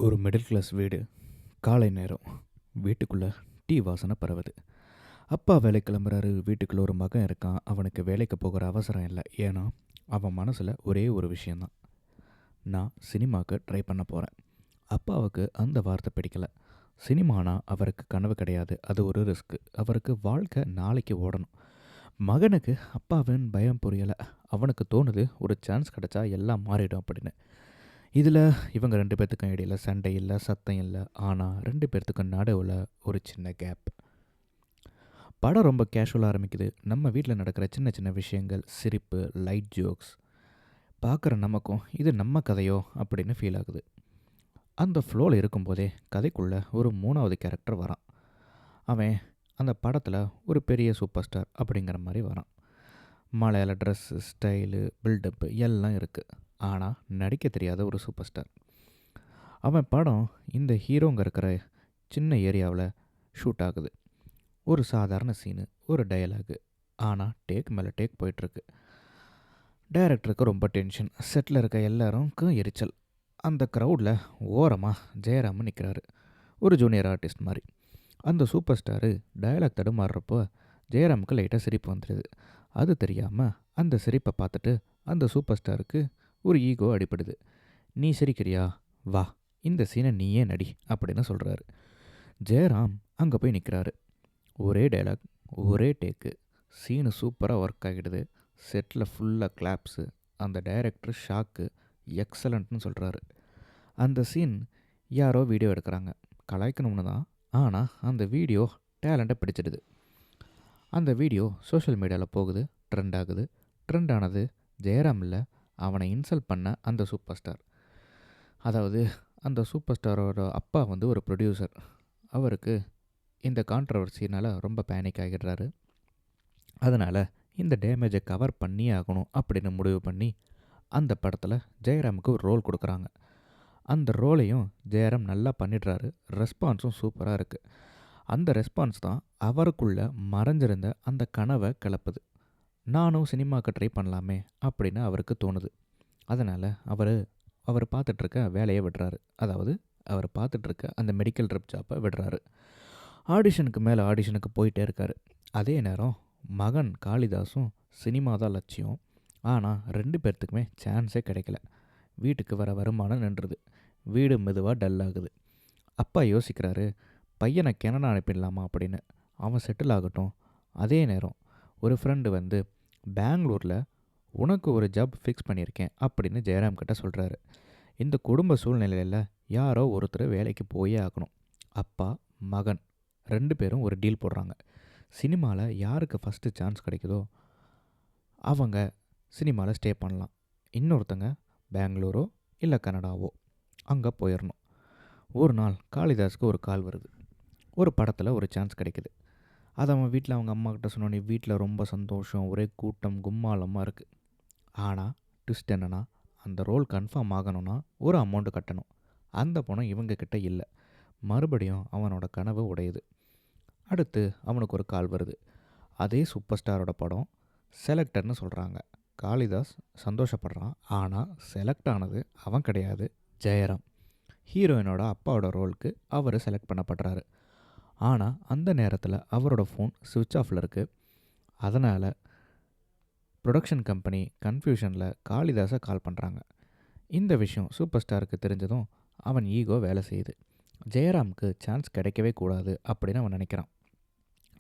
ஒரு middle class வீடு. காலை நேரம். வீட்டுக்குள்ளே டீ வாசனை பரவுது. அப்பா வேலைக்கு கிளம்புறாரு. வீட்டுக்குள்ளே ஒரு மகன் இருக்கான். அவனுக்கு வேலைக்கு போகிற அவசரம் இல்லை. ஏன்னா அவன் மனசில் ஒரே ஒரு விஷயந்தான். நான் சினிமாவுக்கு ட்ரை பண்ண போகிறேன். அப்பாவுக்கு அந்த வார்த்தை பிடிக்கல. சினிமானா அவருக்கு கனவு கிடையாது. அது ஒரு ரிஸ்க்கு. அவருக்கு வாழ்க்கை நாளைக்கு ஓடணும். மகனுக்கு அப்பாவின் பயம் புரியலை. அவனுக்கு தோணுது ஒரு சான்ஸ் கிடச்சா எல்லாம் மாறிடும் அப்படின்னு. இதில் இவங்க 2 பேர்த்துக்கும் இடையில சண்டை இல்லை, சத்தம் இல்லை. ஆனால் 2 பேர்த்துக்கும் நடுவில் ஒரு சின்ன கேப். படம் ரொம்ப கேஷுவலாக ஆரம்பிக்குது. நம்ம வீட்டில் நடக்கிற சின்ன சின்ன விஷயங்கள், சிரிப்பு, லைட் ஜோக்ஸ் பார்க்குற நமக்கும் இது நம்ம கதையோ அப்படின்னு ஃபீல் ஆகுது. அந்த ஃப்ளோவில் இருக்கும்போதே கதைக்குள்ளே ஒரு 3வது கேரக்டர் வரான். அவன் அந்த படத்தில் ஒரு பெரிய சூப்பர் ஸ்டார் அப்படிங்கிற மாதிரி வரான். மலையாள ட்ரெஸ்ஸு, ஸ்டைலு, பில்டப்பு எல்லாம் இருக்குது. ஆனால் நடிக்க தெரியாத ஒரு சூப்பர் ஸ்டார். அவன் படம் இந்த ஹீரோங்க இருக்கிற சின்ன ஏரியாவில் ஷூட் ஆகுது. ஒரு சாதாரண சீனு, ஒரு டயலாகு. ஆனால் டேக் மேலே டேக் போயிட்டுருக்கு. டைரக்டருக்கு ரொம்ப டென்ஷன். செட்டில் இருக்க எல்லாருக்கும் எரிச்சல். அந்த க்ரௌடில் ஓரமாக ஜெயராமன் நிற்கிறாரு, ஒரு ஜூனியர் ஆர்டிஸ்ட் மாதிரி. அந்த சூப்பர் ஸ்டாரு டயலாக் தடுமாறுறப்போ ஜெயராமுக்கு லைட்டாக சிரிப்பு வந்துடுது. அது தெரியாமல் அந்த சிரிப்பை பார்த்துட்டு அந்த சூப்பர் ஸ்டாருக்கு ஒரு ஈகோ அடிப்படுது. நீ சிரிக்கிறியா, வா இந்த சீனை நீயே நடி அப்படின்னு சொல்கிறாரு. ஜெயராம் அங்கே போய் நிற்கிறாரு. ஒரே டைலாக், ஒரே டேக்கு. சீனு சூப்பராக ஒர்க் ஆகிடுது. செட்டில் ஃபுல்லாக கிளாப்ஸு. அந்த டைரக்டர் ஷாக்கு. எக்ஸலண்ட்னு சொல்கிறாரு. அந்த சீன் யாரோ வீடியோ எடுக்கிறாங்க, கலாய்க்கணும்னு தான். ஆனால் அந்த வீடியோ டேலண்ட்டை பிடிச்சிடுது. அந்த வீடியோ சோஷியல் மீடியாவில் போகுது, ட்ரெண்ட் ஆகுது. ட்ரெண்ட் ஆனது ஜெயராம் இல்லை, அவனை இன்சல்ட் பண்ண அந்த சூப்பர் ஸ்டார். அதாவது அந்த சூப்பர் ஸ்டாரோட அப்பா ஒரு ப்ரொடியூசர். அவருக்கு இந்த கான்ட்ரவர்சினால் ரொம்ப பேனிக் ஆகிடுறாரு. அதனால் இந்த டேமேஜை கவர் பண்ணியே ஆகணும் அப்படின்னு முடிவு பண்ணி அந்த படத்தில் ஜெயராமுக்கு ஒரு ரோல் கொடுக்குறாங்க. அந்த ரோலையும் ஜெயராம் நல்லா பண்ணிடுறாரு. ரெஸ்பான்ஸும் சூப்பராக இருக்குது. அந்த ரெஸ்பான்ஸ் தான் அவருக்குள்ளே மறைஞ்சிருந்த அந்த கனவை கிளப்புது. நானும் சினிமாவுக்கு ட்ரை பண்ணலாமே அப்படின்னு அவருக்கு தோணுது. அதனால் அவர் பார்த்துட்ருக்க வேலையை விடுறாரு. அதாவது அவர் பார்த்துட்ருக்க அந்த மெடிக்கல் ரெப் ஜாப்பை விடுறாரு. ஆடிஷனுக்கு மேலே ஆடிஷனுக்கு போயிட்டே இருக்கார். அதே நேரம் மகன் காளிதாஸும் சினிமா தான் லட்சியம். ஆனால் 2 பேர்த்துக்குமே சான்ஸே கிடைக்கல. வீட்டுக்கு வர வருமானம் நின்றுது. வீடு மெதுவாக டல் ஆகுது. அப்பா யோசிக்கிறாரு, பையனை கெனடா அனுப்பிடலாமா அப்படின்னு. அவன் செட்டில் ஆகட்டும். அதே நேரம் ஒரு ஃப்ரெண்டு பெங்களூரில் உனக்கு ஒரு ஜாப் ஃபிக்ஸ் பண்ணியிருக்கேன் அப்படின்னு ஜெயராம் கிட்ட சொல்கிறாரு. இந்த குடும்ப சூழ்நிலையில் யாரோ ஒருத்தர் வேலைக்கு போயே ஆகணும். அப்பா மகன் 2 பேரும் ஒரு டீல் போடுறாங்க. சினிமாவில் யாருக்கு ஃபஸ்ட்டு சான்ஸ் கிடைக்குதோ அவங்க சினிமாவில் ஸ்டே பண்ணலாம். இன்னொருத்தங்க பெங்களூரோ இல்லை கனடாவோ அங்கே போயிடணும். ஒரு நாள் காளிதாஸுக்கு ஒரு கால் வருது. ஒரு படத்தில் ஒரு சான்ஸ் கிடைக்குது. அதை அவன் வீட்டில் அவங்க அம்மா கிட்ட சொன்னோன்னே வீட்டில் ரொம்ப சந்தோஷம், ஒரே கூட்டம் கும்மாளமாக இருக்குது. ஆனால் ட்விஸ்ட் என்னென்னா, அந்த ரோல் கன்ஃபார்ம் ஆகணும்னா ஒரு அமௌண்ட்டு கட்டணும். அந்த பணம் இவங்கக்கிட்ட இல்லை. மறுபடியும் அவனோட கனவு உடையுது. அடுத்து அவனுக்கு ஒரு கால் வருது. அதே சூப்பர் ஸ்டாரோட படம் செலக்டர்னு சொல்கிறாங்க. காளிதாஸ் சந்தோஷப்படுறான். ஆனால் செலக்ட் ஆனது அவன் கிடையாது, ஜெயராம். ஹீரோயினோட அப்பாவோட ரோலுக்கு அவர் செலக்ட் பண்ணப்படுறாரு. ஆனால் அந்த நேரத்தில் அவரோட ஃபோன் சுவிட்ச் ஆஃபில் இருக்குது. அதனால் ப்ரொடக்ஷன் கம்பெனி கன்ஃபியூஷனில் காளிதாஸை கால் பண்ணுறாங்க. இந்த விஷயம் சூப்பர் ஸ்டாருக்கு தெரிஞ்சதும் அவன் ஈகோ வேலை செய்யுது. ஜெயராமுக்கு சான்ஸ் கிடைக்கவே கூடாது அப்படின்னு அவன் நினைக்கிறான்.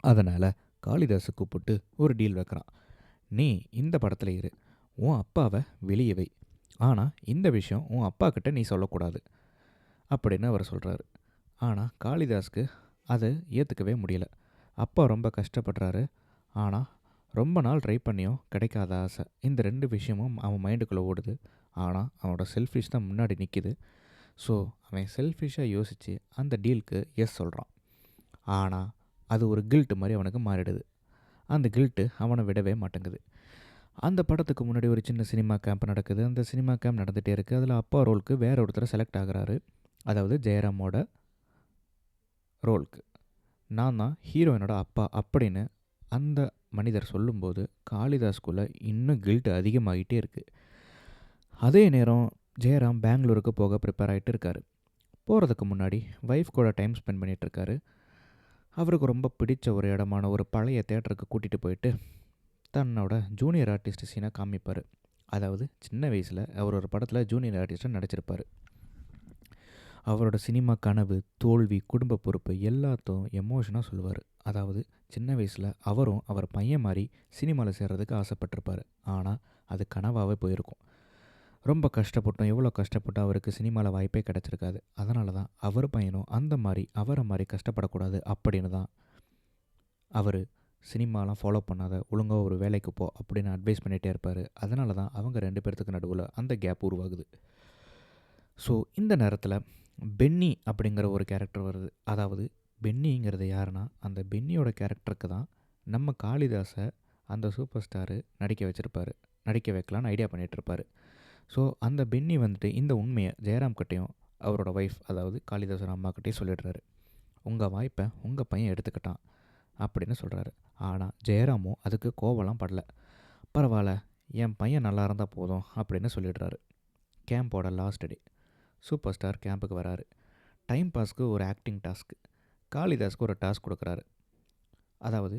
அதனால் காளிதாஸை கூப்பிட்டு ஒரு டீல் வைக்கிறான். நீ இந்த படத்தில் இரு, உன் அப்பாவை வெளியே வை. ஆனால் இந்த விஷயம் உன் அப்பா கிட்ட நீ சொல்லக்கூடாது அப்படின்னு அவர் சொல்கிறாரு. ஆனால் காளிதாஸுக்கு அதை ஏற்றுக்கவே முடியல. அப்பா ரொம்ப கஷ்டப்படுறாரு. ஆனால் ரொம்ப நாள் ட்ரை பண்ணியும் கிடைக்காத ஆசை. இந்த 2 விஷயமும் அவன் மைண்டுக்குள்ளே ஓடுது. ஆனால் அவனோட செல்ஃபிஷ் தான் முன்னாடி நிற்கிது. ஸோ அவன் செல்ஃபிஷாக யோசித்து அந்த டீலுக்கு எஸ் சொல்கிறான். ஆனால் அது ஒரு கில்ட்டு மாதிரி அவனுக்கு மாறிடுது. அந்த கில்ட்டு அவனை விடவே மாட்டேங்குது. அந்த படத்துக்கு முன்னாடி ஒரு சின்ன சினிமா கேம்ப் நடக்குது. அந்த சினிமா கேம்ப் நடந்துகிட்டே இருக்குது. அதில் அப்பா ரோலுக்கு வேற ஒருத்தர் செலக்ட் ஆகுறாரு. அதாவது ஜெயராமோட ரோலுக்கு நான் தான் ஹீரோயினோட அப்பா அப்படின்னு அந்த மனிதர் சொல்லும்போது காளிதாஸ்குள்ளே இன்னும் கில்ட் அதிகமாகிட்டே இருக்குது. அதே நேரம் ஜெயராம் பெங்களூருக்கு போக ப்ரிப்பேர் ஆகிட்டு இருக்கார். போகிறதுக்கு முன்னாடி ஒய்ஃப் கூட டைம் ஸ்பெண்ட் பண்ணிகிட்ருக்காரு. அவருக்கு ரொம்ப பிடிச்ச ஒரு இடமான ஒரு பழைய தேட்டருக்கு கூட்டிகிட்டு போயிட்டு தன்னோட ஜூனியர் ஆர்டிஸ்ட் சீனை காமிப்பார். அதாவது சின்ன வயசில் அவர் ஒரு படத்தில் ஜூனியர் ஆர்டிஸ்ட்டாக நடிச்சிருப்பார். அவரோட சினிமா கனவு, தோல்வி, குடும்ப பொறுப்பு எல்லாத்தையும் எமோஷனாக சொல்லுவார். அதாவது சின்ன வயசில் அவரும் அவர் பையன் மாதிரி சினிமாவில் சேர்றதுக்கு ஆசைப்பட்டிருப்பார். ஆனால் அது கனவாகவே போயிருக்கும். ரொம்ப கஷ்டப்பட்டோம், எவ்வளோ கஷ்டப்பட்டோம், அவருக்கு சினிமாவில் வாய்ப்பே கிடச்சிருக்காது. அதனால தான் அவர் பையனும் அந்த மாதிரி அவரை மாதிரி கஷ்டப்படக்கூடாது அப்படின்னு தான் அவர் சினிமாலாம் ஃபாலோ பண்ணாத, ஒழுங்காக ஒரு வேலைக்கு போ அப்படின்னு அட்வைஸ் பண்ணிகிட்டே இருப்பார். அதனால தான் அவங்க 2 பேர்த்துக்கு நடுவில் அந்த கேப் உருவாகுது. ஸோ இந்த நேரத்தில் பென்னி அப்படிங்கிற ஒரு கேரக்டர் வருது. அதாவது பென்னிங்கிறது யாருன்னா, அந்த பென்னியோட கேரக்டருக்கு தான் நம்ம காளிதாஸை அந்த சூப்பர் ஸ்டாரு நடிக்க வைக்கலான்னு ஐடியா பண்ணிகிட்ருப்பார். ஸோ அந்த பென்னி வந்துட்டு இந்த உண்மையை ஜெயராம் கிட்டேயும் அவரோட ஒய்ஃப் அதாவது காளிதாஸோட அம்மாக்கிட்டேயும் சொல்லிடுறாரு. உங்கள் வாய்ப்பை உங்கள் பையன் எடுத்துக்கிட்டான் அப்படின்னு சொல்கிறாரு. ஆனால் ஜெயராமும் அதுக்கு கோவலாம் படல. பரவாயில்ல, என் பையன் நல்லா இருந்தால் போதும் அப்படின்னு சொல்லிடுறாரு. கேம்போட லாஸ்ட் டே சூப்பர் ஸ்டார் கேம்புக்கு வராரு. டைம் பாஸ்க்கு ஒரு ஆக்டிங் டாஸ்க்கு, காளிதாஸ்க்கு ஒரு டாஸ்க் கொடுக்குறாரு. அதாவது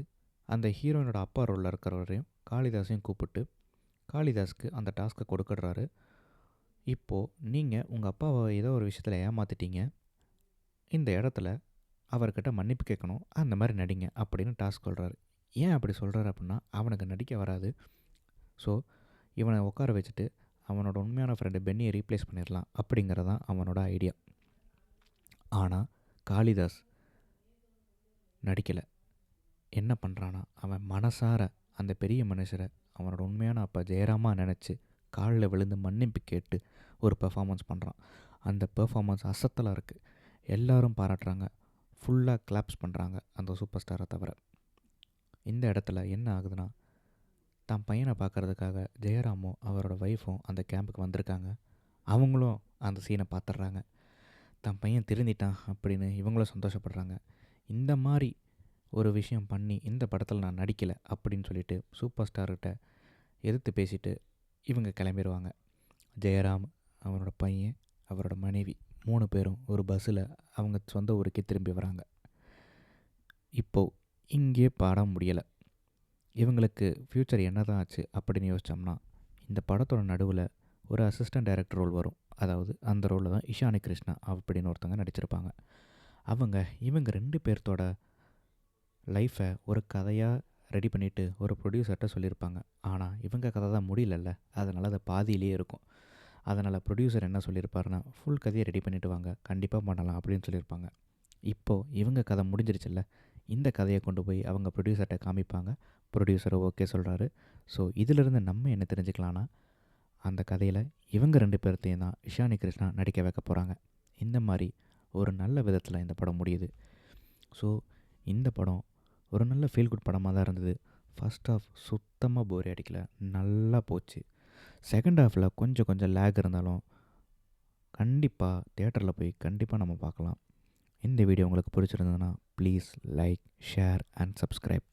அந்த ஹீரோயினோட அப்பா ரோலில் இருக்கிறவரையும் காளிதாஸையும் கூப்பிட்டு காளிதாஸ்க்கு அந்த டாஸ்க்கை கொடுக்குறாரு. இப்போது நீங்கள் உங்கள் அப்பாவை ஏதோ ஒரு விஷயத்தில் ஏமாற்றிட்டீங்க, இந்த இடத்துல அவர்கிட்ட மன்னிப்பு கேட்கணும், அந்த மாதிரி நடிங்க அப்படின்னு டாஸ்க் சொல்கிறாரு. ஏன் அப்படி சொல்கிறாரு அப்படின்னா, அவனுக்கு நடிக்க வராது. ஸோ இவனை உட்கார வச்சுட்டு அவனோட உண்மையான ஃப்ரெண்டு பென்னியை ரீப்ளேஸ் பண்ணிடலாம் அப்படிங்கிறதான் அவனோட ஐடியா. ஆனால் காளிதாஸ் நடிக்கலை. என்ன பண்ணுறான்னா, அவன் மனசார அந்த பெரிய மனுஷரை அவனோட உண்மையான அப்பா ஜெயராமா நினச்சி காலில் விழுந்து மன்னிப்பு கேட்டு ஒரு பெர்ஃபார்மன்ஸ் பண்ணுறான். அந்த பெர்ஃபார்மன்ஸ் அசத்தலாக இருக்குது. எல்லோரும் பாராட்டுறாங்க, ஃபுல்லாக கிளாப்ஸ் பண்ணுறாங்க அந்த சூப்பர் ஸ்டாரை தவிர. இந்த இடத்துல என்ன ஆகுதுன்னா, தான் பையனை பார்க்குறதுக்காக ஜெயராமும் அவரோட ஒய்ஃபும் அந்த கேம்புக்கு வந்திருக்காங்க. அவங்களும் அந்த சீனை பார்த்துட்றாங்க. தான் பையன் திருந்திட்டான் அப்படின்னு இவங்களும் சந்தோஷப்படுறாங்க. இந்த மாதிரி ஒரு விஷயம் பண்ணி இந்த படத்தில் நான் நடிக்கலை அப்படின்னு சொல்லிட்டு சூப்பர் ஸ்டார்கிட்ட எதிர்த்து பேசிட்டு இவங்க கிளம்பிடுவாங்க. ஜெயராம், அவனோட பையன், அவரோட மனைவி 3 பேரும் ஒரு பஸ்ஸில் அவங்க சொந்த ஊருக்கே திரும்பி வராங்க. இப்போது இங்கே படம் முடியலை. இவங்களுக்கு ஃப்யூச்சர் என்ன தான் ஆச்சு அப்படின்னு யோசித்தோம்னா, இந்த படத்தோட நடுவில் ஒரு அசிஸ்டன்ட் டைரக்டர் ரோல் வரும். அதாவது அந்த ரோலில் தான் இஷானி கிருஷ்ணா அப்படின்னு ஒருத்தவங்க நடிச்சிருப்பாங்க. இவங்க 2 பேர்த்தோட லைஃப்பை ஒரு கதையாக ரெடி பண்ணிவிட்டு ஒரு ப்ரொடியூசர்கிட்ட சொல்லியிருப்பாங்க. ஆனால் இவங்க கதை தான் முடியலல்ல, அதனால் அது பாதியிலே இருக்கும். அதனால் ப்ரொடியூசர் என்ன சொல்லியிருப்பாருன்னா, ஃபுல் கதையை ரெடி பண்ணிவிட்டு வாங்க, கண்டிப்பாக பண்ணலாம் அப்படின்னு சொல்லியிருப்பாங்க. இப்போது இவங்க கதை முடிஞ்சிருச்சுல்ல, இந்த கதையை கொண்டு போய் அவங்க ப்ரொடியூசர்கிட்ட காமிப்பாங்க. ப்ரொடியூசரை ஓகே சொல்கிறாரு. ஸோ இதிலிருந்து நம்ம என்ன தெரிஞ்சுக்கலான்னா, அந்த கதையில் இவங்க 2 பேர்த்தையும் தான் இஷானி கிருஷ்ணா நடிக்க வைக்க போகிறாங்க. இந்த மாதிரி ஒரு நல்ல விதத்தில் இந்த படம் முடியுது. ஸோ இந்த படம் ஒரு நல்ல ஃபீல் குட் படமாக தான் இருந்தது. ஃபர்ஸ்ட் ஹாஃப் சுத்தமாக போர் அடிக்கல, நல்லா போச்சு. செகண்ட் ஹாஃபில் கொஞ்சம் லேக் இருந்தாலும் கண்டிப்பாக தியேட்டரில் போய் கண்டிப்பாக நம்ம பார்க்கலாம். இந்த வீடியோ உங்களுக்கு பிடிச்சிருந்ததுன்னா please like, share and subscribe.